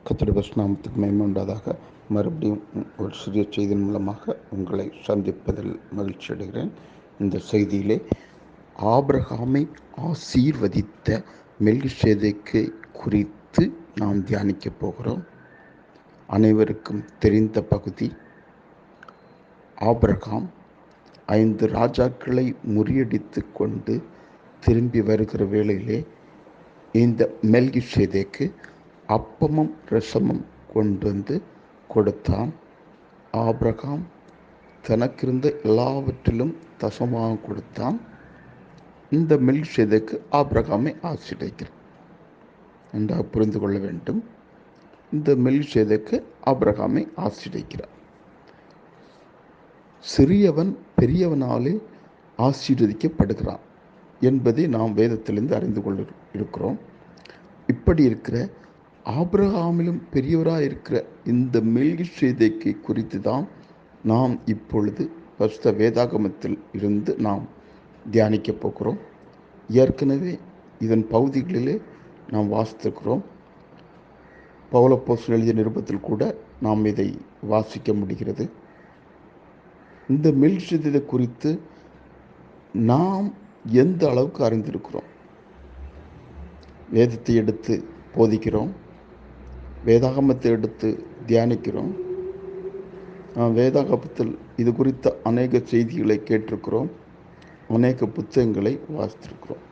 கர்த்தருடைய பரிசுத்த நாமத்துக்கு மகிமை உண்டாதாக. மறுபடியும் ஒரு சிறிய செய்தியின் மூலமாக உங்களை சந்திப்பதில் மகிழ்ச்சி அடைகிறேன். இந்த செய்தியிலே ஆபிரகாமை ஆசீர்வதித்த மெல்கிசேதேக்கை குறித்து நாம் தியானிக்க போகிறோம். அனைவருக்கும் தெரிந்த பகுதி. ஆபிரகாம் 5 ராஜாக்களை முறியடித்து கொண்டு திரும்பி வருகிற வேளையிலே இந்த மெல்கிசேதேக்கு அப்பமும் ரசமும் கொண்டு வந்து கொடுத்தான். ஆபிரகாம் தனக்கிருந்த எல்லாவற்றிலும் தசமாக கொடுத்தான். இந்த மெல்கிசேதேக்கு ஆபிரகாமை ஆசீர்வதிக்கிறார். நன்றாக புரிந்து கொள்ள வேண்டும். இந்த மெல்கிசேதேக்கு ஆபிரகாமை ஆசீர்வதிக்கிறார். சிறியவன் பெரியவனாலே ஆசீர்வதிக்கப்படுகிறான் என்பதை நாம் வேதத்திலிருந்து அறிந்து கொள்ள இருக்கிறோம். இப்படி இருக்கிற ஆபிரகாமிலும் பெரியவராக இருக்கிற இந்த மெல்கிசேதேக்கை குறித்து தான் நாம் இப்பொழுது பரிசுத்த வேதாகமத்தில் இருந்து நாம் தியானிக்க போகிறோம். ஏற்கனவே இதன் பகுதிகளிலே நாம் வாசித்திருக்கிறோம். பவுல் அப்போஸ்தலன் எழுதிய நிருபத்தில் கூட நாம் இதை வாசிக்க முடிகிறது. இந்த மெல்கிசேதேக்கை குறித்து நாம் எந்த அளவுக்கு அறிந்திருக்கிறோம்? வேதத்தை எடுத்து போதிக்கிறோம், வேதாகமத்தை எடுத்து தியானிக்கிறோம். வேதாகமத்தில் இது குறித்த அநேக செய்திகளை கேட்டிருக்கிறோம், அநேக புத்தகங்களை வாசித்திருக்கிறோம்.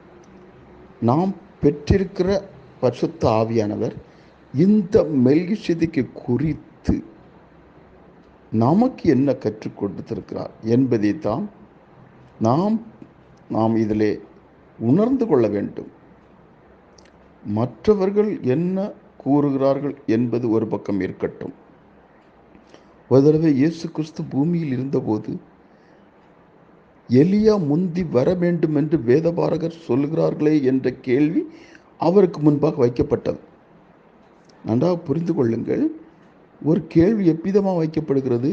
நாம் பெற்றிருக்கிற பரிசுத்த ஆவியானவர் இந்த மெல்கிசேதேக்கை குறித்து நமக்கு என்ன கற்றுக் கொடுத்திருக்கிறார் என்பதை தான் நாம் இதிலே உணர்ந்து கொள்ள வேண்டும். மற்றவர்கள் என்ன கூறுகிறார்கள் என்பது ஒரு பக்கம் இருக்கட்டும். ஒரு தடவை இயேசு கிறிஸ்து பூமியில் இருந்தபோது எலியா முந்தி வர வேண்டும் என்று வேதபாரகர் சொல்லுகிறார்களே என்ற கேள்வி அவருக்கு முன்பாக வைக்கப்பட்டது. நன்றாக புரிந்து கொள்ளுங்கள். ஒரு கேள்வி எவ்விதமாக வைக்கப்படுகிறது?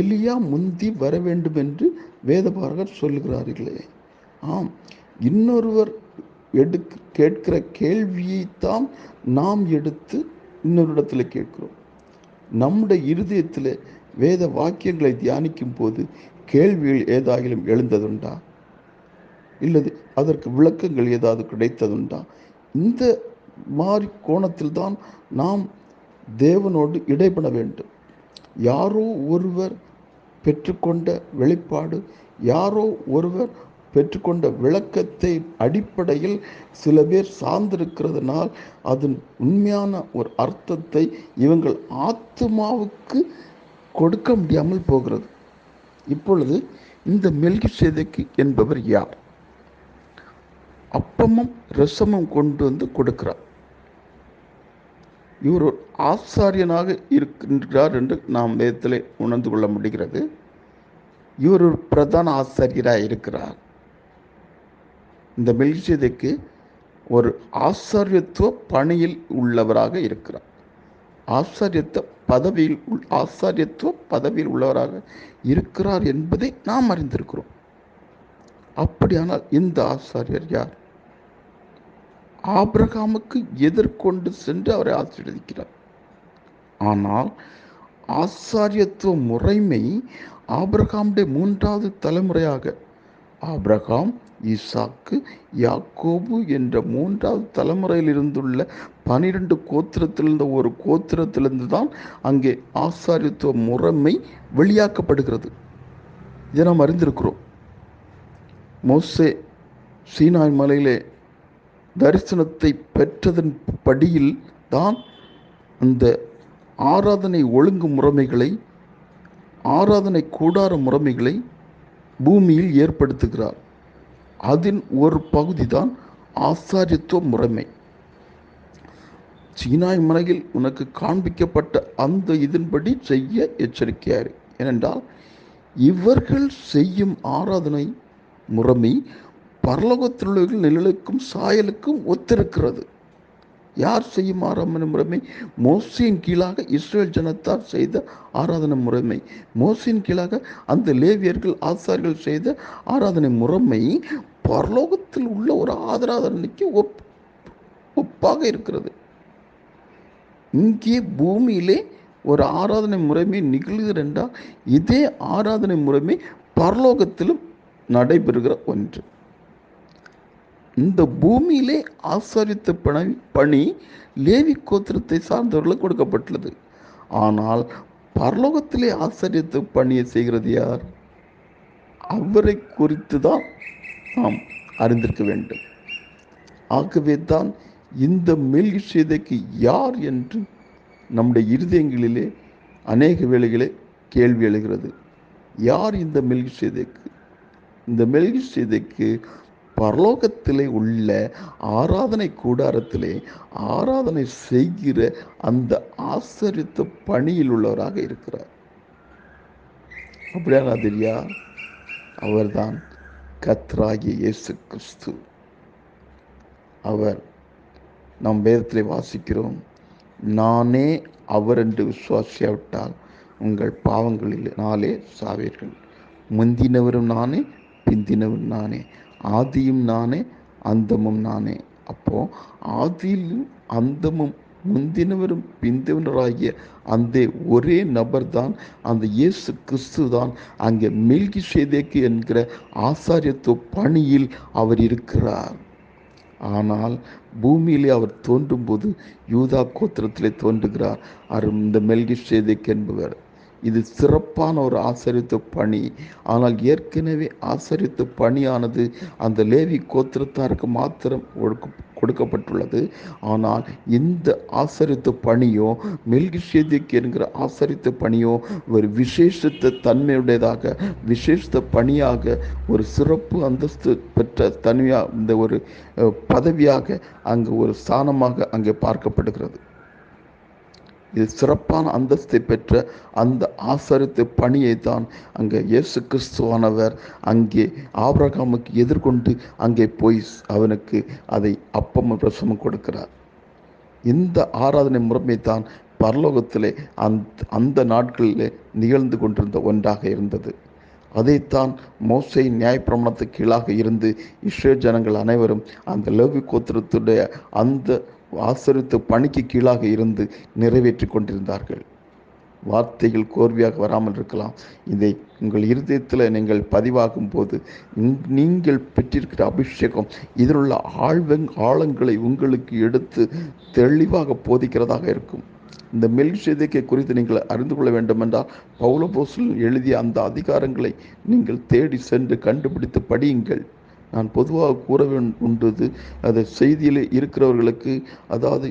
எலியா முந்தி வர வேண்டும் என்று வேதபாரகர் சொல்லுகிறார்களே. ஆம், இன்னொருவர் கேட்கிற கேள்வியைத்தான் நாம் எடுத்து இன்னொரு இடத்துல கேட்கிறோம். நம்முடைய இருதயத்தில் வேத வாக்கியங்களை தியானிக்கும் போது கேள்விகள் ஏதாகிலும் எழுந்ததுண்டா? இல்லது அதற்கு விளக்கங்கள் ஏதாவது கிடைத்ததுண்டா? இந்த மாதிரி கோணத்தில் தான் நாம் தேவனோடு இடைபட வேண்டும். யாரோ ஒருவர் பெற்றுக்கொண்ட வெளிப்பாடு, யாரோ ஒருவர் பெற்றுக்கொண்ட விளக்கத்தை அடிப்படையில் சில பேர் சார்ந்திருக்கிறதுனால் அதன் உண்மையான ஒரு அர்த்தத்தை இவங்கள் ஆத்துமாவுக்கு கொடுக்க முடியாமல் போகிறது. இப்பொழுது இந்த மெல்கிசேதேக்கு என்பவர் யார்? அப்பமும் ரசமும் கொண்டு வந்து கொடுக்கிறார். இவர் ஒரு ஆசாரியனாக இருக்கின்றார் என்று நாம் வேதத்திலே உணர்ந்து கொள்ள முடிகிறது. இவர் ஒரு பிரதான ஆசாரியராக இருக்கிறார். இந்த மெல்கிசேதேக்கு ஒரு ஆசாரியத்துவ பணியில் உள்ளவராக இருக்கிறார். ஆசாரியத்துவ பதவியில் உள்ளவராக இருக்கிறார் என்பதை நாம் அறிந்திருக்கிறோம். அப்படியானால் இந்த ஆசாரியர் யார்? ஆபிரகாமுக்கு எதிர்கொண்டு சென்று அவரை ஆசீர்வதிக்கிறார். ஆனால் ஆசாரியத்துவ முறைமை ஆபிரகாமுடைய 3வது தலைமுறையாக ஆபிரகாம், ஈசாக்கு, யாக்கோபு என்ற 3வது தலைமுறையில் இருந்துள்ள 12 கோத்திரத்திலிருந்த ஒரு கோத்திரத்திலிருந்து தான் அங்கே ஆசாரியத்துவ முறைமை வெளியாக்கப்படுகிறது. இதை நாம் அறிந்திருக்கிறோம். மோசே சீனாய் மலையிலே தரிசனத்தை பெற்றதன் படியில் தான் அந்த ஆராதனை ஒழுங்கு முறைமைகளை, ஆராதனை கூடார முறைமைகளை பூமியில் ஏற்படுத்துகிறார். அதன் ஒரு பகுதி தான் ஆசாரியத்துவ முறைமை. சீனாய் மலையில் உனக்கு காண்பிக்கப்பட்ட அந்த இதன்படி செய்ய எச்சரிக்கையாரு. ஏனென்றால் இவர்கள் செய்யும் ஆராதனை முறைமை பரலோகத்திலுள்ள நிழலுக்கும் சாயலுக்கும் ஒத்திருக்கிறது. யார் செய்யும் ஆராதனை முறைமை? மோசேயின் கீழாக இஸ்ரேல் ஜனத்தார் செய்த ஆராதனை முறைமை, மோசேயின் கீழாக அந்த லேவியர்கள் ஆசாரியர்கள் செய்த ஆராதனை முறைமை பரலோகத்தில் உள்ள ஒரு ஆராதனைக்கு ஒப்பாக இருக்கிறது. இங்கே பூமியிலே ஒரு ஆராதனை முறைமை நிகழ்கிறது என்றால் இதே ஆராதனை முறைமை பரலோகத்திலும் நடைபெறுகிற ஒன்று. இந்த பூமியிலே ஆசாரித்த பணி லேவி கோத்திரத்தை சார்ந்தவர்களுக்கு கொடுக்கப்பட்டுள்ளது. ஆனால் பரலோகத்திலே ஆசாரித்த பணியை செய்கிறது யார்? அவரை குறித்து தான் நாம் அறிந்திருக்க வேண்டும். ஆகவே தான் இந்த மெல்கிசேதேக்கு யார் என்று நம்முடைய இருதயங்களிலே அநேக வேளைகளே கேள்வி எழுகிறது. யார் இந்த மெல்கிசேதேக்கு? இந்த மெல்கிசேதேக்கு பரலோகத்திலே உள்ள ஆராதனை கூடாரத்திலே ஆராதனை செய்கிற அந்த ஆசரித்த பணியில் உள்ளவராக இருக்கிறார். அப்படியான தெரியா? அவர்தான் கர்த்தராகிய இயேசு கிறிஸ்து. அவர் நம் வேதத்திலே வாசிக்கிறோம், நானே அவர் என்று விசுவாசியாவிட்டால் உங்கள் பாவங்களினாலே சாவீர்கள். முந்தினவரும் நானே, பிந்தினவரும் நானே, ஆதியும் நானே, அந்தமும் நானே. அப்போ ஆதியிலும் அந்தமும் முந்தினவரும் பிந்தினவராகிய அந்த ஒரே நபர் தான், அந்த இயேசு கிறிஸ்து தான் அங்கே மெல்கிசேதேக்கு என்கிற ஆசாரியத்துவ பணியில் அவர் இருக்கிறார். ஆனால் பூமியிலே அவர் தோன்றும் போது யூதா கோத்திரத்திலே தோன்றுகிறார். இந்த மெல்கிசேதேக்கு என்பவர். இது சிறப்பான ஒரு ஆசரித்த பணி. ஆனால் ஏற்கனவே ஆசரித்த பணியானது அந்த லேவி கோத்திரத்தாருக்கு மாத்திரம் கொடுக்கப்பட்டுள்ளது. ஆனால் இந்த ஆசரித்த பணியோ, மெல்கிசேதேக்கு என்கிற ஆசரித்த பணியோ ஒரு விசேஷத்த தன்மையுடையதாக, விசேஷ பணியாக, ஒரு சிறப்பு அந்தஸ்து பெற்ற தன்மையாக, இந்த ஒரு பதவியாக அங்கு ஒரு ஸ்தானமாக அங்கே பார்க்கப்படுகிறது. இது சிறப்பான அந்தஸ்தை பெற்ற அந்த ஆசரித்த பணியை தான் அங்கே இயேசு கிறிஸ்துவானவர் அங்கே ஆபிரகாமுக்கு எதிர்கொண்டு அங்கே போய் அவனுக்கு அதை அப்பமும் ரசமும் கொடுக்கிறார். இந்த ஆராதனை முறைமை தான் பரலோகத்திலே அந்த நாட்களிலே நிகழ்ந்து கொண்டிருந்த ஒன்றாக இருந்தது. அதைத்தான் மோசே நியாயப்பிரமாணத்துக்கு கீழாக இருந்து இஸ்ரவேல் ஜனங்கள் அனைவரும் அந்த லேவி கோத்திரத்துடைய அந்த ஆசரித்த பணிக்கு கீழாக இருந்து நிறைவேற்றி கொண்டிருந்தார்கள். வார்த்தைகள் கோர்வையாக வராமல் இருக்கலாம். இதை உங்கள் இருதயத்தில் நீங்கள் பதிவாகும் போது நீங்கள் பெற்றிருக்கிற அபிஷேகம் இதிலுள்ள ஆழங்களை உங்களுக்கு எடுத்து தெளிவாக போதிக்கிறதாக இருக்கும். இந்த மெல்கிசேதேக்கை குறித்து நீங்கள் அறிந்து கொள்ள வேண்டும் என்றால் பவுல் அப்போஸ்தலன் எழுதிய அந்த அதிகாரங்களை நீங்கள் தேடி சென்று கண்டுபிடித்து படியுங்கள். நான் பொதுவாக கூற வேண்டுவது, அது செய்தியில் இருக்கிறவர்களுக்கு, அதாவது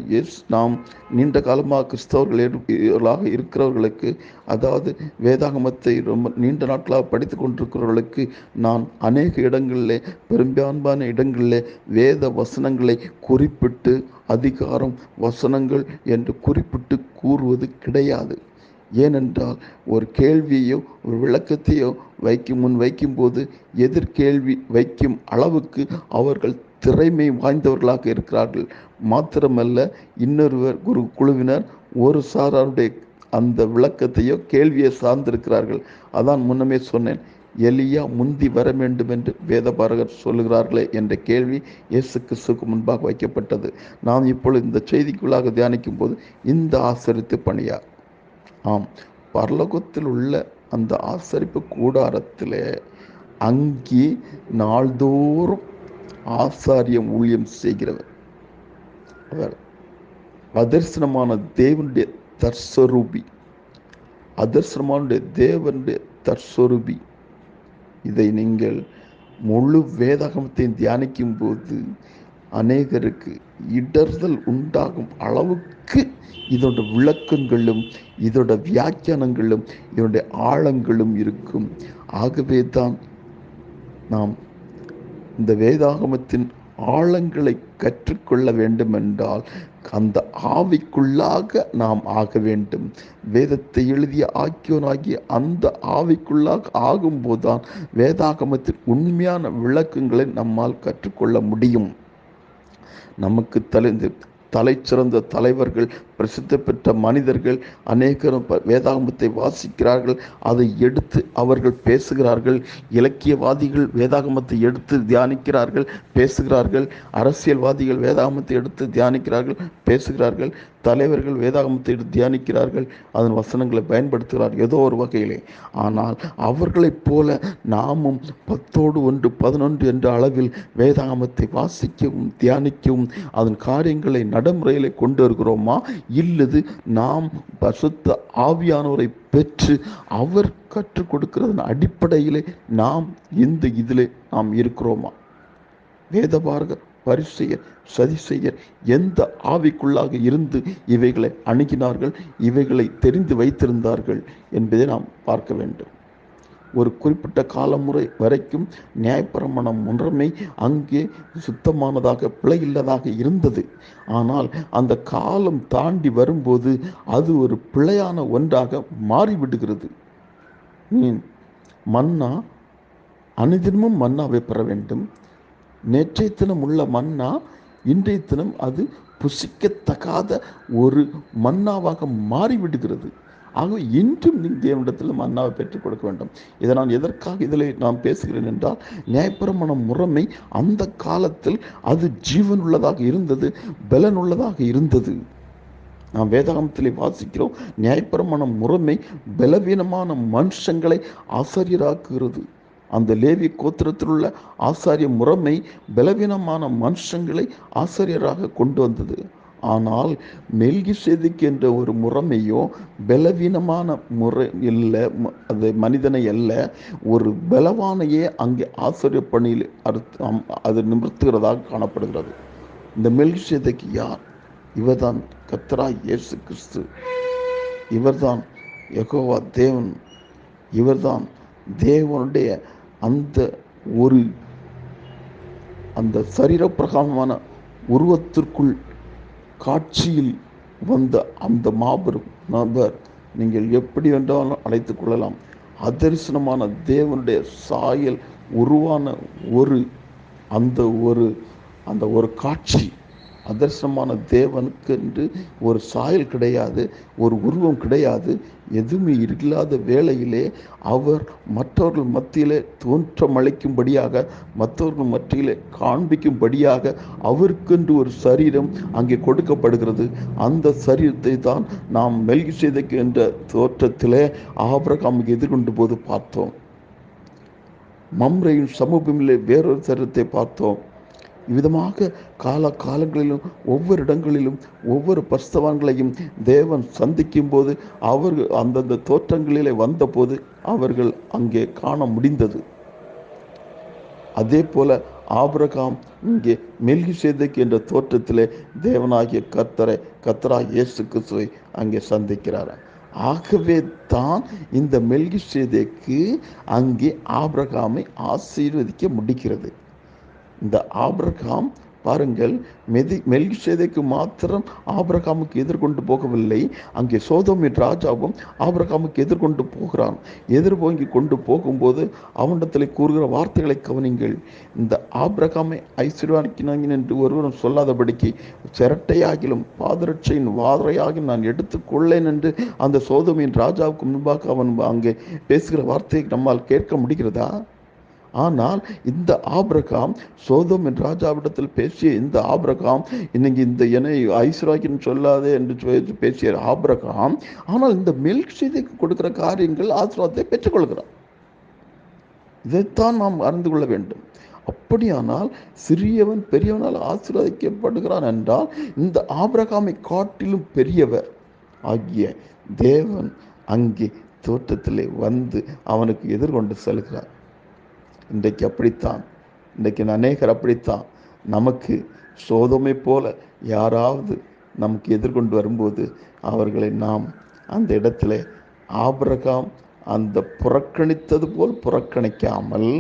நாம் நீண்ட காலமாக கிறிஸ்தவர்களாக இருக்கிறவர்களுக்கு, அதாவது வேதாகமத்தை ரொம்ப நீண்ட நாட்களாக படித்து கொண்டிருக்கிறவர்களுக்கு நான் அநேக இடங்களிலே, பெரும்பான்மையான இடங்களிலே வேத வசனங்களை குறிப்பிட்டு, அதிகாரம் வசனங்கள் என்று குறிப்பிட்டு கூறுவது கிடையாது. ஏனென்றால் ஒரு கேள்வியோ ஒரு விளக்கத்தையோ வைக்கும்போது எதிர்கேள்வி வைக்கும் அளவுக்கு அவர்கள் திறமை வாய்ந்தவர்களாக இருக்கிறார்கள். மாத்திரமல்ல, இன்னொருவர் ஒரு குழுவினர் ஒரு சாராருடைய அந்த விளக்கத்தையோ கேள்வியை சார்ந்திருக்கிறார்கள். அதான் முன்னமே சொன்னேன், எலியா முந்தி வர வேண்டும் என்று வேதபாரகர் சொல்லுகிறார்களே என்ற கேள்வி இயேசு கிறிஸ்துவுக்கு முன்பாக வைக்கப்பட்டது. நாம் இப்பொழுது இந்த செய்திக்குள்ளாக தியானிக்கும் போது இந்த ஆசரித்து பணியா, ஆம், பரலோகத்தில் உள்ள அந்த ஆசரிப்பு கூடாரத்திலே அங்கே நாள்தோறும் ஆசாரியம் ஊழியம் செய்கிறவர். அவர் அதர்சனமான தேவனுடைய தற்ஸ்வரூபி, அதர்சனமான தேவனுடைய தற்ஸ்வரூபி. இதை நீங்கள் முழு வேதாகமத்தையும் தியானிக்கும் போது அநேகருக்கு இடர்தல் உண்டாகும் அளவுக்கு இதோட விளக்கங்களும் இதோட வியாக்கியானங்களும் இதனுடைய ஆழங்களும் இருக்கும். ஆகவே தான் நாம் இந்த வேதாகமத்தின் ஆழங்களை கற்றுக்கொள்ள வேண்டும் என்றால் அந்த ஆவிக்குள்ளாக நாம் ஆக வேண்டும். வேதத்தை எழுதிய ஆக்கியோனாகிய அந்த ஆவிக்குள்ளாக ஆகும்போதுதான் வேதாகமத்தின் உண்மையான விளக்கங்களை நம்மால் கற்றுக்கொள்ள முடியும். நமக்கு தலைச்சிறந்த தலைவர்கள் பிரசித்தி பெற்ற மனிதர்கள் அநேகரும் வேதாகமத்தை வாசிக்கிறார்கள், அதை எடுத்து அவர்கள் பேசுகிறார்கள். இலக்கியவாதிகள் வேதாகமத்தை எடுத்து தியானிக்கிறார்கள், பேசுகிறார்கள். அரசியல்வாதிகள் வேதாகமத்தை எடுத்து தியானிக்கிறார்கள், பேசுகிறார்கள். தலைவர்கள் வேதாகமத்தை எடுத்து தியானிக்கிறார்கள், அதன் வசனங்களை பயன்படுத்துகிறார்கள் ஏதோ ஒரு வகையிலே. ஆனால் அவர்களைப் போல நாமும் 10 11 என்ற அளவில் வேதாகமத்தை வாசிக்கவும் தியானிக்கவும் அதன் காரியங்களை நடைமுறையிலே கொண்டு வருகிறோமா, இல்லது நாம் பரிசுத்த ஆவியானவரை பெற்று அவர் கற்றுக் கொடுக்கிறதன் அடிப்படையிலே நாம் இந்த இதிலே நாம் இருக்கிறோமா? வேதபாரகர், பரிசேயர், சதிசெயர் எந்த ஆவிக்குள்ளாக இருந்து இவைகளை அணுகினார்கள், இவைகளை தெரிந்து வைத்திருந்தார்கள் என்பதை நாம் பார்க்க வேண்டும். ஒரு குறிப்பிட்ட காலமுறை வரைக்கும் நியாயப்பிரமாண முறைமை அங்கே சுத்தமானதாக பிழையில்லதாக இருந்தது. ஆனால் அந்த காலம் தாண்டி வரும்போது அது ஒரு பிழையான ஒன்றாக மாறிவிடுகிறது. மன்னா அனுதினமும் மன்னாவை பெற வேண்டும். நேற்றைய தினம் உள்ள மன்னா இன்றைய தினம் அது புசிக்கத்தகாத ஒரு மன்னாவாக மாறிவிடுகிறது. ஆகவே இன்றும் நீ தேவனிடத்தில் மன்னாவை பெற்றுக் கொடுக்க வேண்டும். இதை நான் எதற்காக இதில் நான் பேசுகிறேன் என்றால், நியாயப்பிரமாண முறைமை அந்த காலத்தில் அது ஜீவனுள்ளதாக இருந்தது, பலனுள்ளதாக இருந்தது. நாம் வேதாகமத்திலே வாசிக்கிறோம், நியாயப்பிரமாண முறைமை பலவீனமான மனுஷங்களை ஆசாரியராக்குகிறது. அந்த லேவி கோத்திரத்தில் உள்ள ஆசாரிய முறைமை பலவீனமான மனுஷங்களை ஆசாரியராக கொண்டு வந்தது. ஆனால் மெல்கிசேதேக்கு என்ற ஒரு முறைமையோ பலவீனமான முறை இல்லை, அது மனிதனை அல்ல, ஒரு பலவானையே அங்கே ஆசாரிய பணியில் அது நிமிர்த்துகிறதாக காணப்படுகிறது. இந்த மெல்கிசேதேக்கு யார்? இவர்தான் கர்த்தராகிய இயேசு கிறிஸ்து. இவர்தான் யெகோவா தேவன். இவர்தான் தேவனுடைய அந்த சரீரப்பிரகாரமான உருவத்திற்குள் காட்சியில் வந்த அந்த மாபெரும் நபர். நீங்கள் எப்படி என்றாலும் அழைத்துக் கொள்ளலாம். அதரிசனமான தேவனுடைய சாயல் உருவான அந்த ஒரு காட்சி. அதர்சனமான தேவனுக்கு என்று ஒரு சாயல் கிடையாது, ஒரு உருவம் கிடையாது, எதுவுமே இல்லாத வேளையிலே அவர் மற்றவர்கள் மத்தியிலே தோற்றமளிக்கும்படியாக, மற்றவர்கள் மத்தியிலே காண்பிக்கும்படியாக அவருக்கென்று ஒரு சரீரம் அங்கே கொடுக்கப்படுகிறது. அந்த சரீரத்தை தான் நாம் மெல்கிசேதேக்கு என்ற தோற்றத்திலே ஆபிரகாமுக்கு எதிர்கொண்டு போது பார்த்தோம். மம்ரேயின் சமூகமிலே வேறொரு சரீரத்தை பார்த்தோம். இவ்விதமாக காலங்களிலும் ஒவ்வொரு இடங்களிலும் ஒவ்வொரு பரிசுத்தவான்களையும் தேவன் சந்திக்கும் போது அவர்கள் அந்தந்த தோற்றங்களிலே வந்தபோது அவர்கள் அங்கே காண முடிந்தது. அதே போல ஆபிரகாம் இங்கே மெல்கிசேதேக்கு என்ற தோற்றத்திலே தேவனாகிய கர்த்தராகிய இயேசு கிறிஸ்துவை அங்கே சந்திக்கிறார். ஆகவே தான் இந்த மெல்கிசேதேக்கு அங்கே ஆபிரகாமை ஆசீர்வதிக்க முடிகிறது. இந்த ஆபிரகாம் பாருங்கள், மெல்கிசேதேக்கு மாத்திரம் ஆபிரகாமுக்கு எதிர்கொண்டு போகவில்லை, அங்கே சோதோமின் ராஜாவும் ஆபிரகாமுக்கு எதிர்கொண்டு போகிறான். எதிர்போங்கி கொண்டு போகும்போது அவனிடத்தில் கூறுகிற வார்த்தைகளை கவனிங்கள். இந்த ஆபிரகாமை ஐஸ்வர்யவான் என்று ஒருவரும் சொல்லாதபடிக்கு சிரட்டையாகிலும் பாதரட்சையின் வாதையாகிலும் நான் எடுத்துக்கொள்ளேன் என்று அந்த சோதோமின் ராஜாவுக்கு முன்பாக அவன் அங்கே பேசுகிற வார்த்தையை நம்மால் கேட்க முடிகிறதா? ஆனால் இந்த ஆபிரகாம், சோதோம் என்ற ராஜாவிடத்தில் பேசிய இந்த ஆபிரகாம், இன்னைக்கு இந்த என்னை ஐஸ்வர்யவான் சொல்லாதே என்று பேசிய ஆபிரகாம், ஆனால் இந்த மெல்கிசேதேக்கு கொடுக்கிற காரியங்கள் ஆசீர்வாதத்தை பெற்றுக்கொள்கிறார். இதைத்தான் நாம் அறிந்து கொள்ள வேண்டும். அப்படியானால் சிறியவன் பெரியவனால் ஆசீர்வதிக்கப்படுகிறான் என்றால் இந்த ஆபிரகாமை காட்டிலும் பெரியவர் ஆகிய தேவன் அங்கே தோற்றத்திலே வந்து அவனுக்கு எதிர்கொண்டு செல்கிறார். இன்றைக்கு அப்படித்தான், இன்றைக்கு அநேகர் அப்படித்தான். நமக்கு சோதோமை போல யாராவது நமக்கு எதிர்கொண்டு வரும்போது அவர்களை நாம் அந்த இடத்துல ஆபிரகாம் அந்த புறக்கணித்தது போல் புறக்கணிக்காமல்,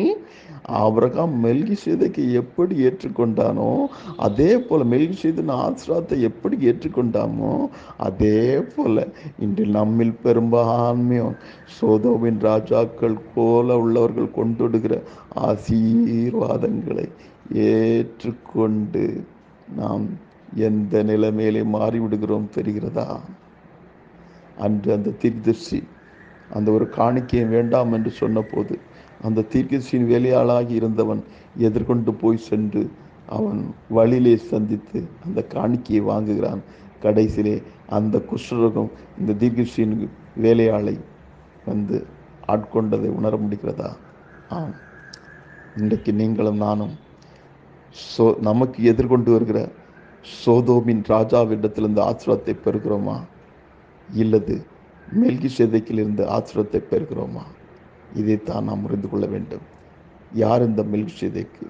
ஆபிரகாம் மெல்கிசேதேக்கை எப்படி ஏற்றுக்கொண்டானோ அதே போல மெல்கிசேதேக்கின் ஆசீர்வாதத்தை எப்படி ஏற்றுக்கொண்டாமோ அதே போல இன்று நம்மில் பெரும்பான்மையோர் சோதோமின் ராஜாக்கள் போல உள்ளவர்கள் கொண்டுடுகிற ஆசீர்வாதங்களை ஏற்றுக்கொண்டு நாம் எந்த நிலைமையிலே மாறிவிடுகிறோம் தெரிகிறதா? அன்று அந்த தீர்க்கதரிசி அந்த ஒரு காணிக்கையை வேண்டாம் என்று சொன்னபோது அந்த தீர்க்கதரிசியின் வேலையாளாகி இருந்தவன் எதிர்கொண்டு போய் சென்று அவன் வழியிலே சந்தித்து அந்த காணிக்கையை வாங்குகிறான். கடைசியிலே அந்த குஷ்டரோகம் இந்த தீர்க்கதரிசியின் வேலையாளை வந்து ஆட்கொண்டதை உணர முடிகிறதா? ஆம், இன்றைக்கு நீங்களும் நானும் நமக்கு எதிர்கொண்டு வருகிற சோதோமின் ராஜாவிடத்திலிருந்து ஆசீர்வாதத்தை பெறுகிறோமா, இல்லது மெல்கிசேதேக்கிலிருந்து ஆசீர்வாதத்தை பெறுகிறோமா? இதைத்தான் நாம் புரிந்து கொள்ள வேண்டும். யார் இந்த மெல்கிசேதேக்கு?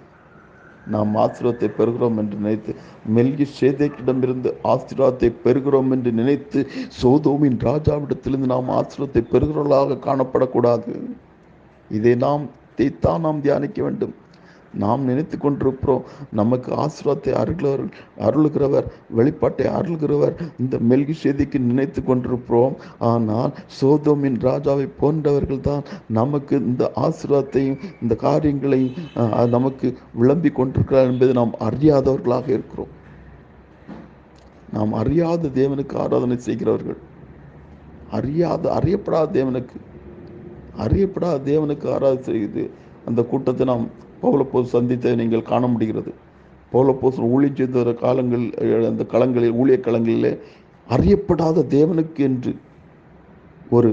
நாம் ஆசீர்வாதத்தை பெறுகிறோம் என்று நினைத்து, மெல்கிசேதேக்கிடமிருந்து ஆசீர்வாதத்தை பெறுகிறோம் என்று நினைத்து சோதோமின் ராஜாவிடத்திலிருந்து நாம் ஆசீர்வாதத்தை பெறுகிறவர்களாக காணப்படக்கூடாது. இதைத்தான் நாம் தியானிக்க வேண்டும். நாம் நினைத்து கொண்டிருக்கிறோம் நமக்கு ஆசீர்வாதத்தை அருளுகிறவர், வெளிப்பாட்டை அருளுகிறவர் இந்த மெல்கிசேதேக்கு நினைத்து கொண்டிருக்கிறோம். ஆனால் சோதோமின் ராஜாவை போன்றவர்கள் தான் நமக்கு இந்த ஆசீர்வாதத்தையும் இந்த காரியங்களையும் நமக்கு விளம்பி கொண்டிருக்கிறார் என்பதை நாம் அறியாதவர்களாக இருக்கிறோம். நாம் அறியாத தேவனுக்கு ஆராதனை செய்கிறவர்கள், அறியப்படாத தேவனுக்கு ஆராதனை செய்து அந்த கூட்டத்தை நாம் பவுலப்போஸ் சந்தித்த நீங்கள் காண முடிகிறது. பவுலப்போஸ் ஊழியம் செய்த அந்த களங்களில், ஊழிய களங்களிலே அறியப்படாத தேவனுக்கு என்று ஒரு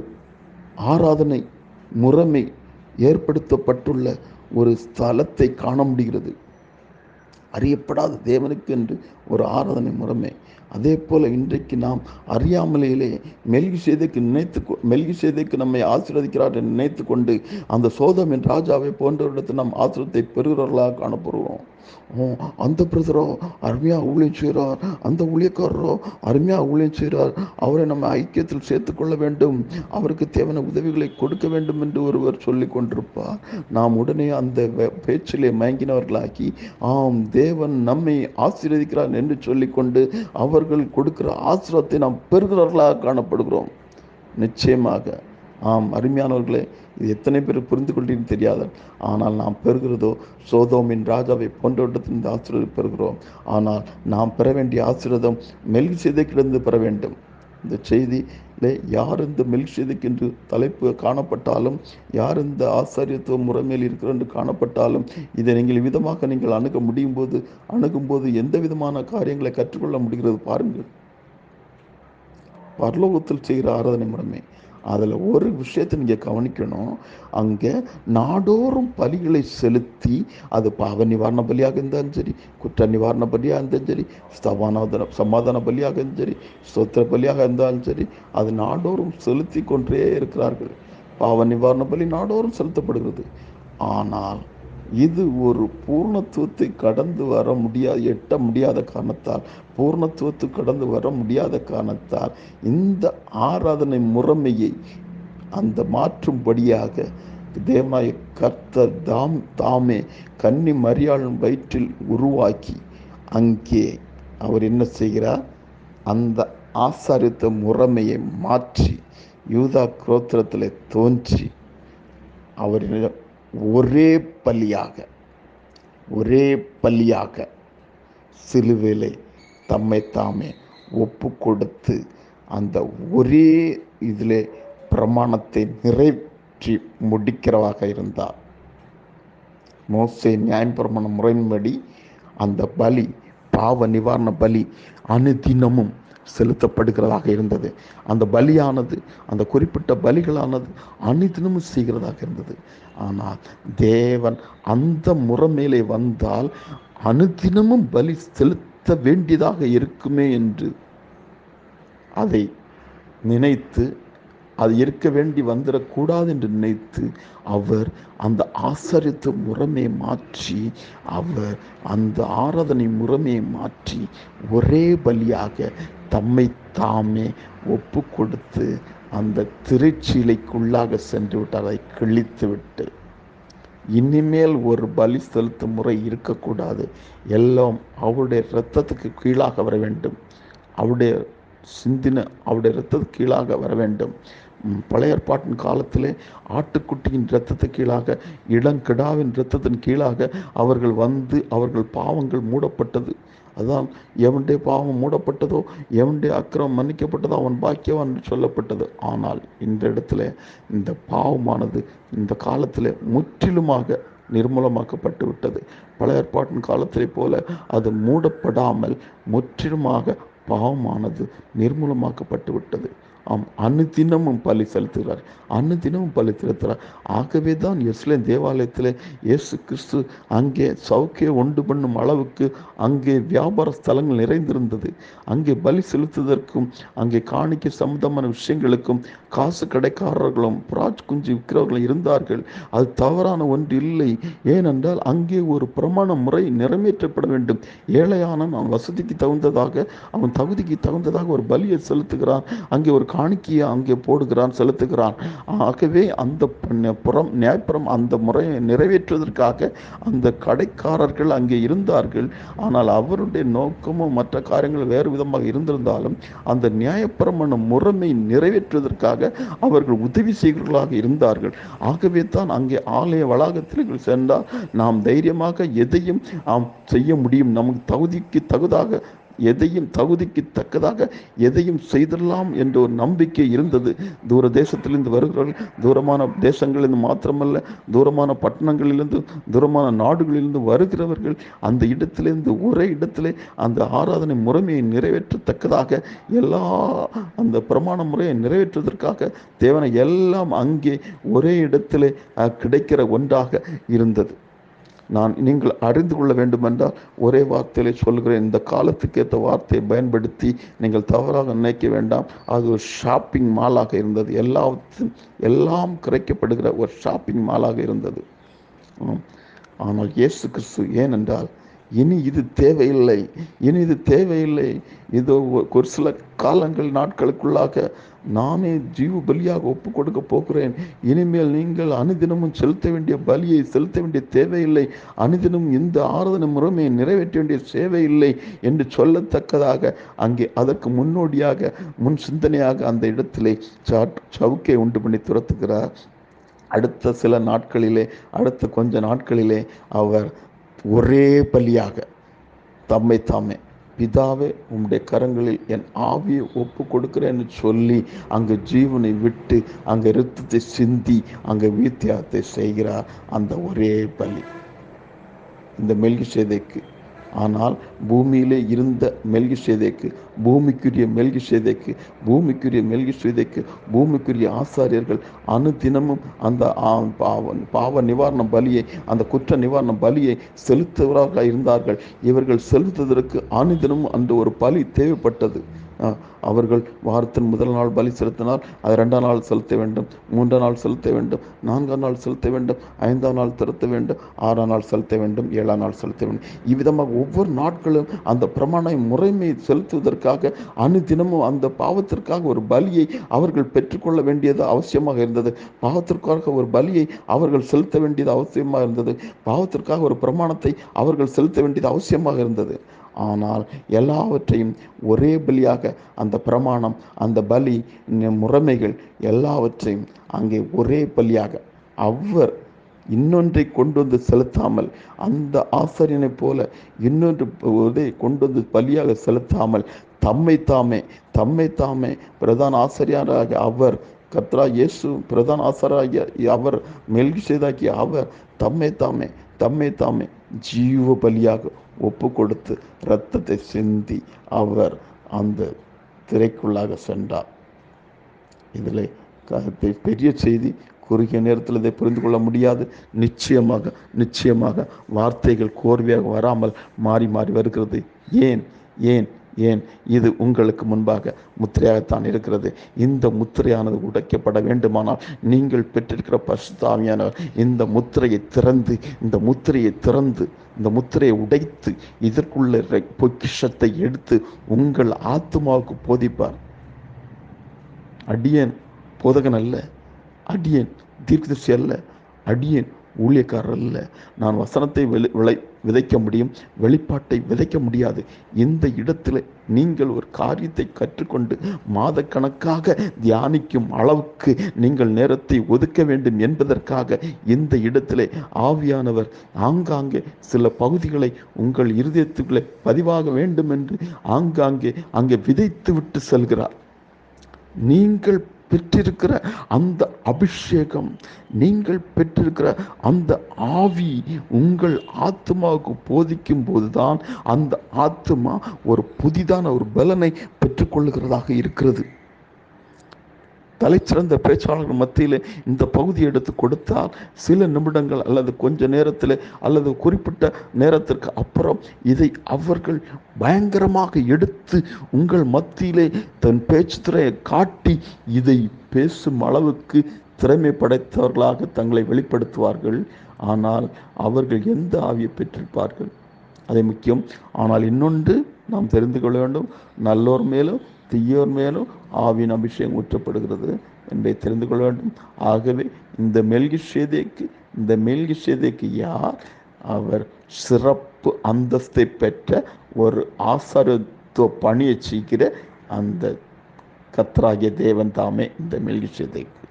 ஆராதனை முறைமை ஏற்படுத்தப்பட்டுள்ள ஒரு ஸ்தலத்தை காண முடிகிறது. அறியப்படாத தேவனுக்கு என்று ஒரு ஆராதனை முறைமை. அதே போல இன்றைக்கு நாம் அறியாமலேயே மெல்கிசேதேக்கு நம்மை ஆசீர்வதிக்கிறார் என்று நினைத்து கொண்டு அந்த சோதோம் என் ராஜாவை போன்றவரிடத்தில் நாம் ஆசீர்வாதத்தை பெறுகிறவர்களாக காணப்படுவோம். அந்த பிரதரோ அருமையாக ஊழியம் செய்கிறார், அந்த ஊழியக்காரரோ அருமையாக ஊழியம் செய்கிறார், அவரை நம்ம ஐக்கியத்தில் சேர்த்துக்கொள்ள வேண்டும், அவருக்கு தேவையான உதவிகளை கொடுக்க வேண்டும் என்று ஒருவர் சொல்லி கொண்டிருப்பார். நாம் உடனே அந்த பேச்சிலே மயங்கினவர்களாக்கி, ஆம் தேவன் நம்மை ஆசீர்வதிக்கிறார் என்று சொல்லிக்கொண்டு அவர்கள் கொடுக்கிற ஆசீர்வாதத்தை நாம் பெறுகிறவர்களாக காணப்படுகிறோம். நிச்சயமாக ஆம் அருமையானவர்களே, இது எத்தனை பேர் புரிந்து கொண்டீங்கன்னு தெரியாது. ஆனால் நாம் பெறுகிறதோ சோதோமின் ராஜாவை போன்றவற்றிலிருந்து இந்த ஆசீர்வாதம் பெறுகிறோம். ஆனால் நாம் பெற வேண்டிய ஆசீர்வாதம் மெல்கிசேதேக்கிலிருந்து பெற வேண்டும். இந்த செய்தியிலே யார் இந்த மெல்கிசேதேக்கு என்று தலைப்பு காணப்பட்டாலும், யார் இந்த ஆசாரியத்துவ முறைமையில் இருக்கிற என்று காணப்பட்டாலும், இதை நீங்கள் விதமாக நீங்கள் அணுகும்போது எந்த விதமான காரியங்களை கற்றுக்கொள்ள முடிகிறது பாருங்கள். பரலோகத்தில் செய்கிற ஆராதனை முறைமை, அதில் ஒரு விஷயத்தை நீங்கள் கவனிக்கணும். அங்கே நாடோறும் பலிகளை செலுத்தி, அது பாவ நிவாரண பலியாக இருந்தாலும் சரி, குற்ற நிவாரண பலியாக இருந்தாலும் சரி, சமாதான பலியாக இருந்தாலும் சரி, ஸ்தோத்திர பலியாக இருந்தாலும் சரி, அது நாடோறும் செலுத்தி கொண்டே இருக்கிறார்கள். பாவ நிவாரண பலி நாடோறும் செலுத்தப்படுகிறது. ஆனால் இது ஒரு பூர்ணத்துவத்தை கடந்து வர முடியாது, எட்ட முடியாத காரணத்தால், பூர்ணத்துவத்தை கடந்து வர முடியாத காரணத்தால் இந்த ஆராதனை முறைமையை அந்த மாற்றும்படியாக தேவனாய கர்த்தர் தாமே கன்னி மரியாளின் வயிற்றில் உருவாக்கி அங்கே அவர் என்ன செய்கிறார்? அந்த ஆசாரித்த முறைமையை மாற்றி யூதா கோத்திரத்தில் தோன்றி அவரிடம் ஒரே பலியாக சிலுவையிலே தம்மை தாமே ஒப்பு கொடுத்து அந்த ஒரே இதிலே பிரமாணத்தை நிறைவேற்றி முடிக்கிறவாக இருந்தார். மோசே நியாயப்பிரமாண முறையின்படி அந்த பலி, பாவ நிவாரண பலி அனுதினமும் செலுத்தப்படுகிறதாக இருந்தது. அந்த பலியானது, அந்த குறிப்பிட்ட பலிகளானது அனுதினமும் செய்கிறதாக இருந்தது. ஆனால் தேவன் அந்த முறைமையிலே வந்தால் அனுதினமும் பலி செலுத்த வேண்டியதாக இருக்குமே என்று அதை நினைத்து, அது இருக்க வேண்டி வந்துடக்கூடாது என்று நினைத்து அவர் அந்த ஆசாரித்த முறைமையை மாற்றி, அவர் அந்த ஆராதனை முறைமையை மாற்றி ஒரே பலியாக தம்மை தாமே ஒப்பு கொடுத்து அந்த திரைச்சீலைக்குள்ளாக சென்று விட்டு அதை கிழித்து விட்டு, இனிமேல் ஒரு பலி செலுத்தும் முறை இருக்கக்கூடாது, எல்லாம் அவருடைய இரத்தத்துக்கு கீழாக வர வேண்டும், அவருடைய இரத்தத்துக்கு கீழாக வர வேண்டும். பழைய ஏற்பாட்டின் காலத்திலே ஆட்டுக்குட்டியின் இரத்தத்துக்கு கீழாக, இளங்கிடாவின் இரத்தத்தின் கீழாக அவர்கள் வந்து அவர்கள் பாவங்கள் மூடப்பட்டது. அதான் எவனுடைய பாவம் மூடப்பட்டதோ, எவனுடைய அக்கிரமம் மன்னிக்கப்பட்டதோ அவன் பாக்கியவான் என்று சொல்லப்பட்டது. ஆனால் இந்த இடத்துல இந்த பாவமானது இந்த காலத்தில் முற்றிலுமாக நிர்மூலமாக்கப்பட்டு விட்டது. பழைய ஏற்பாட்டின் காலத்திலே போல அது மூடப்படாமல் முற்றிலுமாக பாவமானது நிர்மூலமாக்கப்பட்டு விட்டது. ஆம், அனுதினமும் பலி செலுத்துகிறார், அனுதினமும் பலி செலுத்துகிறார். ஆகவே தான் எருசலேம் தேவாலயத்தில் இயேசு கிறிஸ்து அங்கே சவுக்கே உண்டு பண்ணும் அளவுக்கு அங்கே வியாபார ஸ்தலங்கள் நிறைந்திருந்தது. அங்கே பலி செலுத்துவதற்கும் அங்கே காணிக்கை சம்பந்தமான விஷயங்களுக்கும் காசு கடைக்காரர்களும் பிராஜ் குஞ்சு விற்கிறவர்களும் இருந்தார்கள். அது தவறான ஒன்று இல்லை. ஏனென்றால் அங்கே ஒரு பிரமாண முறை நிறைவேற்றப்பட வேண்டும். ஏழையான அவன் வசதிக்கு தகுந்ததாக, அவன் தகுதிக்கு தகுந்ததாக ஒரு பலியை செலுத்துகிறான், அங்கே ஒரு காணிக்கையை அங்கே போடுகிறான், செலுத்துகிறான். ஆகவே அந்த நியாயப்புறம் அந்த முறையை நிறைவேற்றுவதற்காக அந்த கடைக்காரர்கள் அங்கே இருந்தார்கள். ஆனால் அவருடைய நோக்கமும் மற்ற காரியங்கள் வேறு விதமாக இருந்திருந்தாலும் அந்த நியாயப்பிரமாண முறைமை நிறைவேற்றுவதற்காக அவர்கள் உதவி செய்கிறவர்களாக இருந்தார்கள். ஆகவே தான் அங்கே ஆலய வளாகத்தில் சென்றால் நாம் தைரியமாக எதையும் செய்ய முடியும், நமக்கு தகுதிக்கு தகுதாக எதையும் தகுதிக்கு தக்கதாக எதையும் செய்திடலாம் என்ற ஒரு நம்பிக்கை இருந்தது. தூர தேசத்திலிருந்து வருகிறவர்கள், தூரமான தேசங்களிலிருந்து மாத்திரமல்ல, தூரமான பட்டணங்களிலிருந்து, தூரமான நாடுகளிலிருந்து வருகிறவர்கள் அந்த இடத்திலிருந்து ஒரே இடத்திலே அந்த ஆராதனை முறைமையை நிறைவேற்றத்தக்கதாக எல்லா அந்த பிரமாண முறையை நிறைவேற்றுவதற்காக தேவனை எல்லாம் அங்கே ஒரே இடத்திலே கிடைக்கிற ஒன்றாக இருந்தது. நீங்கள் அறிந்து கொள்ள வேண்டுமென்றால் ஒரே வார்த்தையிலே சொல்கிறேன். இந்த காலத்துக்கு ஏற்ற வார்த்தையை பயன்படுத்தி நீங்கள் தவறாக நினைக்க வேண்டாம். அது ஒரு ஷாப்பிங் மாலாக இருந்தது. எல்லாம் குறைக்கப்படுகிற ஒரு ஷாப்பிங் மாலாக இருந்தது. ஆனால் இயேசு கிறிஸ்து, ஏனென்றால் இனி இது தேவையில்லை, இனி இது தேவையில்லை, இதோ ஒரு சில காலங்கள் நாட்களுக்குள்ளாக நானே ஜீவ பலியாக ஒப்பு கொடுக்க போகிறேன். இனிமேல் நீங்கள் அனுதினமும் செலுத்த வேண்டிய பலியை செலுத்த வேண்டிய தேவையில்லை, அனுதினம் இந்த ஆராதனை முறைமையை நிறைவேற்ற வேண்டிய தேவையில்லை என்று சொல்லத்தக்கதாக அங்கே அதற்கு முன்னோடியாக முன் சிந்தனையாக அந்த இடத்திலே சவுக்கை உண்டு பண்ணி துரத்துகிறார். அடுத்த சில நாட்களிலே, அடுத்த கொஞ்ச நாட்களிலே அவர் ஒரே பலியாக தம்மை தாமே, பிதாவே உம்முடைய கரங்களில் என் ஆவியை ஒப்பு கொடுக்கிறேன்னு சொல்லி அங்கே ஜீவனை விட்டு அங்கே இரத்தத்தை சிந்தி அங்கே வித்தியாசத்தை செய்கிறார். அந்த ஒரே பலி இந்த மெல்கிசேதேக்கு. ஆனால் பூமியிலே இருந்த மெல்கிசேதேக்கு, பூமிக்குரிய மெல்கிசேதேக்கு, பூமிக்குரிய ஆசாரியர்கள் அனுதினமும் அந்த பாவ நிவாரண பலியை, அந்த குற்ற நிவாரண பலியை செலுத்துவர்களாக இருந்தார்கள். இவர்கள் செலுத்துவதற்கு அனுதினமும் அந்த ஒரு பலி தேவைப்பட்டது. அவர்கள் வாரத்தின் முதல் நாள் பலி செலுத்தினால் அது 2ஆம் நாள் செலுத்த வேண்டும், 3ஆம் நாள் செலுத்த வேண்டும், 4ஆம் நாள் செலுத்த வேண்டும், 5ஆம் நாள் செலுத்த வேண்டும், 6ஆம் நாள் செலுத்த வேண்டும், 7ஆம் நாள் செலுத்த வேண்டும். இவ்விதமாக ஒவ்வொரு நாட்களும் அந்த பிரமாண முறைமை செலுத்துவதற்காக அனுதினமும் அந்த பாவத்திற்காக ஒரு பலியை அவர்கள் பெற்றுக்கொள்ள வேண்டியது அவசியமாக இருந்தது. பாவத்திற்காக ஒரு பலியை அவர்கள் செலுத்த வேண்டியது அவசியமாக இருந்தது. பாவத்திற்காக ஒரு பிரமாணத்தை அவர்கள் செலுத்த வேண்டியது அவசியமாக இருந்தது. ஆனால் எல்லாவற்றையும் ஒரே பலியாக, அந்த பிரமாணம், அந்த பலி முறைமைகள் எல்லாவற்றையும் அங்கே ஒரே பலியாக அவர் இன்னொன்றை கொண்டு வந்து செலுத்தாமல், அந்த ஆசாரியனை போல இன்னொன்று கொண்டு வந்து பலியாக செலுத்தாமல் தம்மை தாமே பிரதான ஆசாரியராக அவர், கர்த்தரா இயேசு பிரதான ஆசாரியராகிய அவர், மெல்கிசேதேக்காகிய அவர் தம்மை தாமே ஜீவ பலியாக ஒப்பு கொடுத்து இரத்தத்தை சிந்தி அவர் அந்த திரைக்குள்ளாக சென்றார். இதில் பெரிய செய்தி, குறுகிய நேரத்தில் இதை புரிந்து கொள்ள முடியாது. நிச்சயமாக வார்த்தைகள் கோர்வையாக வராமல் மாறி வருகிறது. ஏன் இது உங்களுக்கு முன்பாக முத்திரையாகத்தான் இருக்கிறது. இந்த முத்திரையானது உடைக்கப்பட வேண்டுமானால் நீங்கள் பெற்றிருக்கிற பரிசுத்த ஆவியானவர் இந்த முத்திரையை திறந்து இந்த முத்திரையை உடைத்து இதற்குள்ள பொக்கிஷத்தை எடுத்து உங்கள் ஆத்துமாவுக்கு போதிப்பார். அடியேன் போதகன் அல்ல, அடியேன் தீர்க்கதரிசி அல்ல, அடியேன் ஊழியக்காரர் அல்ல. நான் வசனத்தை விதைக்க முடியும், வெளிப்பாட்டை விதைக்க முடியாது. இந்த இடத்துல நீங்கள் ஒரு காரியத்தை கற்றுக்கொண்டு மாதக்கணக்காக தியானிக்கும் அளவுக்கு நீங்கள் நேரத்தை ஒதுக்க வேண்டும் என்பதற்காக இந்த இடத்திலே ஆவியானவர் ஆங்காங்கே சில பகுதிகளை உங்கள் இருதயத்துக்குள்ளே பதிவாக வேண்டும் என்று ஆங்காங்கே அங்கே விதைத்து விட்டு செல்கிறார். நீங்கள் பெற்றிருக்கிற அந்த அபிஷேகம், நீங்கள் பெற்றிருக்கிற அந்த ஆவி உங்கள் ஆத்மாவுக்கு போதிக்கும் போதுதான் அந்த ஆத்மா ஒரு புதிதான ஒரு பலனை பெற்றுக்கொள்ளுகிறதாக இருக்கிறது. தலைச்சிறந்த பேச்சாளர்கள் மத்தியில் இந்த பகுதியை எடுத்து கொடுத்தால் சில நிமிடங்கள் அல்லது கொஞ்ச நேரத்தில் அல்லது குறிப்பிட்ட நேரத்திற்கு அப்புறம் இதை அவர்கள் பயங்கரமாக எடுத்து உங்கள் மத்தியிலே தன் பேச்சு திரையை காட்டி இதை பேசும் அளவுக்கு திறமை படைத்தவர்களாக தங்களை வெளிப்படுத்துவார்கள். ஆனால் அவர்கள் எந்த ஆவியை பெற்றிருப்பார்கள்? அது முக்கியம். ஆனால் இன்னொன்று நாம் தெரிந்து கொள்ள வேண்டும், நல்லோர் மேலும் தீயோர் மேலும் ஆவியின் அபிஷேகம் ஊற்றப்படுகிறது என்பதை தெரிந்து கொள்ள வேண்டும். ஆகவே இந்த மெல்கிசேதேக்கு யார்? அவர் சிறப்பு அந்தஸ்தை பெற்ற ஒரு ஆசாரியத்துவ பணியை செய்கிற அந்த கர்த்தராகிய தேவன் தாமே இந்த மெல்கிசேதேக்கு.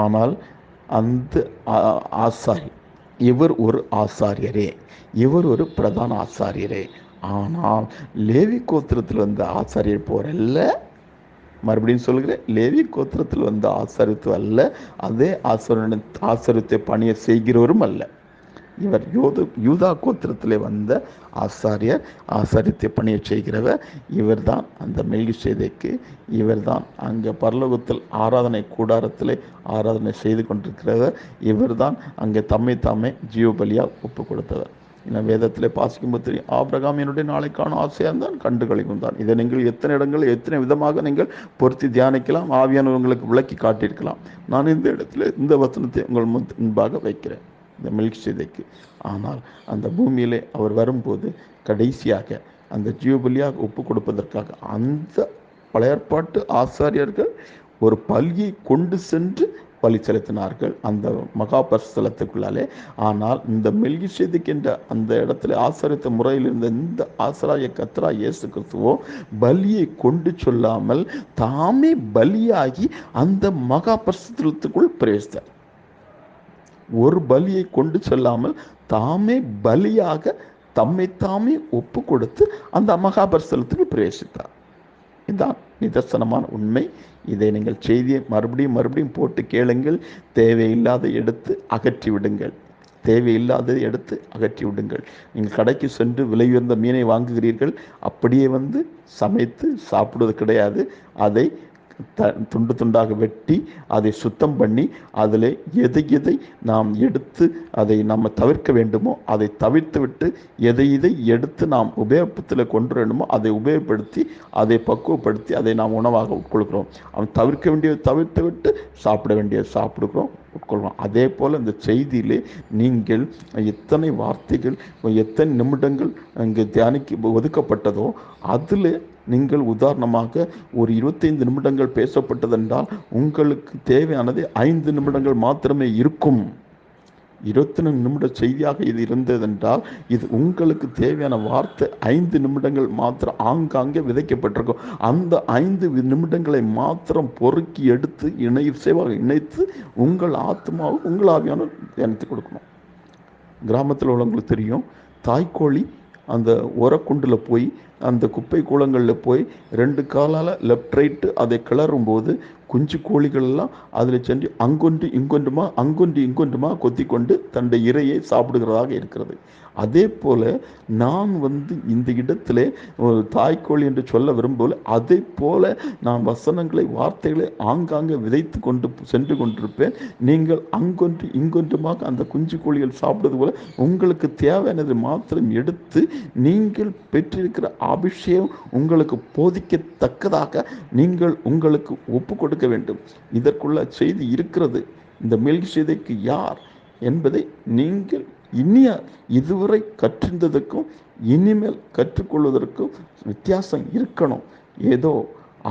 ஆனால் அந்த ஆசாரி, இவர் ஒரு ஆசாரியரே, இவர் ஒரு பிரதான ஆசாரியரே. ஆனால் லேவி கோத்திரத்தில் வந்த ஆசாரியர் போரல்ல. மறுபடியும் சொல்கிறேன், லேவி கோத்திரத்தில் வந்த ஆசாரித்துவம் அல்ல, அதே ஆசாரியத்தை பணியை செய்கிறவரும் அல்ல. இவர் யூதா கோத்திரத்திலே வந்த ஆசாரியர், ஆசாரியத்தை பணியை செய்கிறவர். இவர் தான் அந்த மெல்கிசேதேக்கு. இவர் தான் அங்கே பரலோகத்தில் ஆராதனை கூடாரத்திலே ஆராதனை செய்து கொண்டிருக்கிறவர். இவர் தான் அங்கே தாமே ஜீவபலியாக ஒப்பு கொடுத்தவர். இன்னும் வேதத்திலே வாசிக்கும்போது தெரியும், ஆபிரகாம் என்னுடைய நாளை காணும் ஆசையாக இருந்தான், கண்டுகளிக்கும் தான். இதை நீங்கள் எத்தனை இடங்களில் எத்தனை விதமாக நீங்கள் பொருத்தி தியானிக்கலாம், ஆவியானவர் உங்களுக்கு விளக்கி காட்டியிருக்கலாம். நான் இந்த இடத்துல இந்த வசனத்தை உங்கள் முன்பாக வைக்கிறேன், இந்த மெல்கிசேதேக்கு. ஆனால் அந்த பூமியிலே அவர் வரும்போது கடைசியாக அந்த ஜீவபலியாக ஒப்பு கொடுப்பதற்காக அந்த பழைய ஏற்பாட்டு ஆசாரியர்கள் ஒரு பலியை கொண்டு சென்று பலி செலுத்தினார்கள் அந்த மகா பரிசுத்தலத்துக்குள்ளாலே. ஆனால் இந்த மெல்கிசேதேக்கு என்ற அந்த இடத்துல ஆசாரித்த முறையில் இருந்த இந்த ஆசாரிய கர்த்தராகிய இயேசு கிறிஸ்துவோ பலியை கொண்டு சொல்லாமல் தாமே பலியாகி அந்த மகா பரிசுத்தலத்துக்குள் பிரவேசித்தார். ஒரு பலியை கொண்டு செல்லாமல் தாமே பலியாக தாமே ஒப்பு கொடுத்து அந்த மகா பரிசுத்தலத்துக்கு பிரவேசித்தார். இதுதான் நிதர்சனமான உண்மை. இதை நீங்கள் செய்தியை மறுபடியும் போட்டு கேளுங்கள். தேவையில்லாத எடுத்து அகற்றி விடுங்கள். நீங்கள் கடைக்கு சென்று விலை உயர்ந்த மீனை வாங்குகிறீர்கள், அப்படியே சமைத்து சாப்பிடுவது கிடையாது. அதை துண்டு துண்டாக வெட்டி அதை சுத்தம் பண்ணி அதில் எதை நாம் எடுத்து அதை நம்ம தவிர்க்க வேண்டுமோ அதை தவிர்த்து விட்டு எதை எடுத்து நாம் உபயோகத்தில் கொண்டு வேண்டுமோ அதை உபயோகப்படுத்தி அதை பக்குவப்படுத்தி அதை நாம் உணவாக உட்கொள்கிறோம். அவன் தவிர்க்க வேண்டியதை தவிர்த்து விட்டு சாப்பிட வேண்டியதை உட்கொள்கிறோம். அதே போல் இந்த செய்தியிலே நீங்கள் எத்தனை வார்த்தைகள் எத்தனை நிமிடங்கள் அங்கே தியானிக்க ஒதுக்கப்பட்டதோ அதில் நீங்கள் உதாரணமாக ஒரு 25 நிமிடங்கள் பேசப்பட்டதென்றால் உங்களுக்கு தேவையானது 5 நிமிடங்கள் மாத்திரமே இருக்கும். 24 நிமிட செய்தியாக இது இருந்ததென்றால் இது உங்களுக்கு தேவையான வார்த்தை 5 நிமிடங்கள் மாத்திரம் ஆங்காங்கே விதைக்கப்பட்டிருக்கும். அந்த 5 நிமிடங்களை மாத்திரம் பொறுக்கி எடுத்து இணைத்து உங்கள் ஆத்மாவை உங்கள் ஆவியான தியானித்து கொடுக்கணும். கிராமத்தில் உள்ளவங்களுக்கு தெரியும், தாய்க்கோழி அந்த உரக்குண்டில் போய் அந்த குப்பை கூளங்களில் போய் 2 காலால் லெஃப்ட் ரைட்டு அதை கிளறும் போது குஞ்சு கோழிகள் எல்லாம் அதில் சென்று அங்கொன்று இங்கொன்றுமா கொத்தி கொண்டு தன்னுடைய இரையை சாப்பிடுகிறதாக இருக்கிறது. அதே போல நான் இந்த இடத்திலே தாய்க்கோழி என்று சொல்ல விரும்பல. அதே போல நான் வசனங்களை வார்த்தைகளை ஆங்காங்கே விதைத்து கொண்டு சென்று கொண்டிருப்பேன். நீங்கள் அங்கொன்று இங்கொன்றுமாக அந்த குஞ்சு கோழிகள் சாப்பிடுவது போல உங்களுக்கு தேவையானது மாத்திரம் எடுத்து நீங்கள் பெற்றிருக்கிற அபிஷேகம் உங்களுக்கு போதிக்கத்தக்கதாக நீங்கள் உங்களுக்கு ஒப்பு கொடுக்க வேண்டும். இதற்குள்ள செய்தி இருக்கிறது. இந்த மெல்கிசேதேக்கு யார் என்பதை நீங்கள் இதுவரை கற்றிருந்ததற்கும் இனிமேல் கற்றுக்கொள்வதற்கும் வித்தியாசம் இருக்கணும். ஏதோ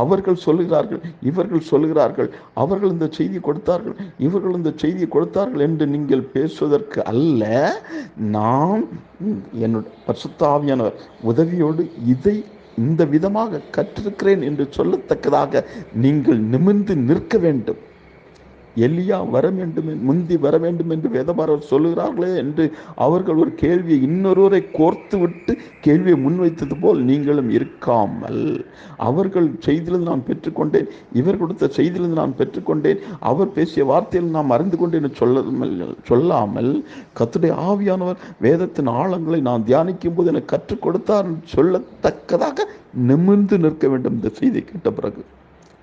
அவர்கள் சொல்லுகிறார்கள், இவர்கள் சொல்லுகிறார்கள், அவர்கள் இந்த செய்தி கொடுத்தார்கள், இவர்கள் இந்த செய்தியை கொடுத்தார்கள் என்று நீங்கள் பேசுவதற்கு அல்ல. நான் என்னுடைய பரிசுத்த ஆவியானவர் உதவியோடு இதை இந்த விதமாக கற்றிருக்கிறேன் என்று சொல்லத்தக்கதாக நீங்கள் நிமிர்ந்து நிற்க வேண்டும். எலியா வர வேண்டும், முந்தி வர வேண்டும் என்று வேதபாரர் சொல்லுகிறார்களே என்று அவர்கள் ஒரு கேள்வியை இன்னொருவரை கோர்த்து விட்டு கேள்வியை முன்வைத்தது போல் நீங்களும் இருக்காமல், அவர்கள் செய்தியிலிருந்து நான் பெற்றுக்கொண்டேன், இவர் கொடுத்த செய்தியிலிருந்து நான் பெற்றுக்கொண்டேன், அவர் பேசிய வார்த்தையில் நாம் அறிந்து கொண்டேன் சொல்லாமல், கர்த்தருடைய ஆவியானவர் வேதத்தின் ஆழங்களை நான் தியானிக்கும் போது எனக்கு கற்றுக் கொடுத்தார் சொல்லத்தக்கதாக நிமிர்ந்து நிற்க வேண்டும். இந்த செய்தி கேட்ட பிறகு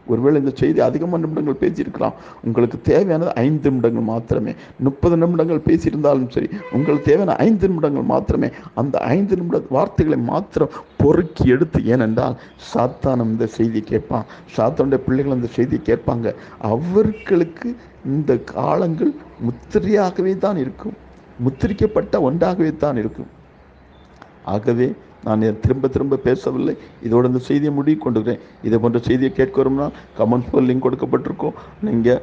ஒருவேளை இந்த செய்தி அதிகமான நிமிடங்கள் பேசியிருக்கலாம், உங்களுக்கு தேவையானது 5 நிமிடங்கள் மாத்திரமே. 30 நிமிடங்கள் பேசியிருந்தாலும் சரி, உங்களுக்கு தேவையான 5 நிமிடங்கள் மாத்திரமே. அந்த 5 நிமிட வார்த்தைகளை மாத்திரம் பொறுக்கி எடுத்து, ஏனென்றால் சாத்தான் இந்த செய்தி கேட்பான், சாத்தானுடைய பிள்ளைகள் இந்த செய்தி கேட்பாங்க. அவர்களுக்கு இந்த காலங்கள் முத்திரையாகவே தான் இருக்கும், முத்திரிக்கப்பட்ட ஒன்றாகவே தான் இருக்கும். ஆகவே நான் திரும்ப திரும்ப பேசவில்லை, இதோடு இந்த செய்தியை முடிவு கொண்டுகிறேன். இதை போன்ற செய்தியை கேட்க வரும்னா கமெண்ட்ஸ் போல் லிங்க் கொடுக்கப்பட்டிருக்கும். நீங்கள்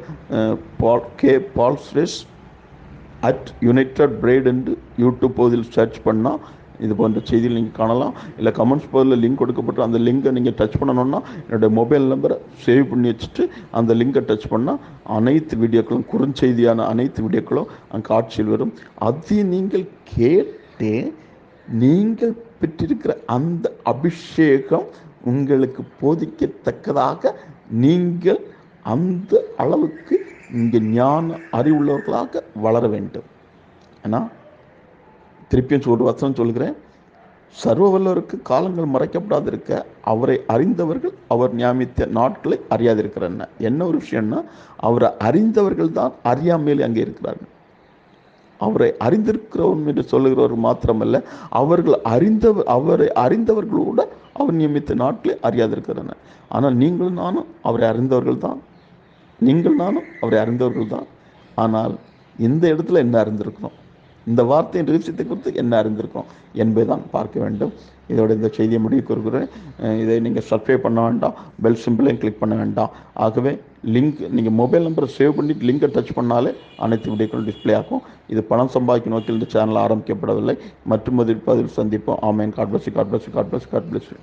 பால்ஸ்ரேஸ் @யுனைடெட் பிரைட் என்று யூடியூப் போதில் சர்ச் பண்ணால் இது போன்ற செய்தியில் நீங்கள் காணலாம். இல்லை கமெண்ட்ஸ் போதில் லிங்க் கொடுக்கப்பட்டு அந்த லிங்கை நீங்கள் டச் பண்ணணுன்னா என்னுடைய மொபைல் நம்பரை சேவ் பண்ணி வச்சுட்டு அந்த லிங்கை டச் பண்ணால் அனைத்து வீடியோக்களும், குறுஞ்செய்தியான அனைத்து வீடியோக்களும் அங்கே காட்சியில் வரும். அதை நீங்கள் கேட்டு நீங்கள் பெற்றிருக்கிற அந்த அபிஷேகம் உங்களுக்கு போதிக்கத்தக்கதாக நீங்கள் அந்த அளவுக்கு இங்கே ஞான அறிவுள்ளவர்களாக வளர வேண்டும். ஏன்னா திருப்பியும் ஒரு வசனம் சொல்கிறேன், சர்வ வல்லவருக்கு காலங்கள் மறைக்கப்படாது இருக்க அவரை அறிந்தவர்கள் அவர் நியமித்த நாட்களை அறியாதிருக்கிறார். என்ன ஒரு விஷயம்னா, அவரை அறிந்தவர்கள் தான் அறியாமையில் அங்கே இருக்கிறார்கள். அவரை அறிந்திருக்கிறோம் என்று சொல்லுகிறவர் மாத்திரமல்ல, அவரை அறிந்தவர்களோட அவர் நியமித்த நாட்களை அறியாதிருக்கிறன. ஆனால் நீங்களும் நானும் அவரை அறிந்தவர்கள் தான், ஆனால் இந்த இடத்துல என்ன அறிந்திருக்கிறோம், இந்த வார்த்தையின் ரகசியத்தை குறித்து என்ன அறிந்திருக்கோம் என்பதை தான் பார்க்க வேண்டும். இதோட இந்த செய்தியை முடிவு கூறுகிறேன். இதை நீங்கள் சப்ஸ்கிரைப் பண்ண வேண்டாம், பெல் சிம்பிளையும் கிளிக் பண்ண வேண்டாம். ஆகவே லிங்க் நீங்கள் மொபைல் நம்பரை சேவ் பண்ணிவிட்டு லிங்கை டச் பண்ணாலே அனைத்து வீடியோக்களும் டிஸ்பிளே ஆகும். இது பணம் சம்பாதிக்கும் நோக்கில் இந்த சேனல் ஆரம்பிக்கப்படவில்லை. மற்றும் பதில் சந்திப்போம். ஆமேன். God bless you.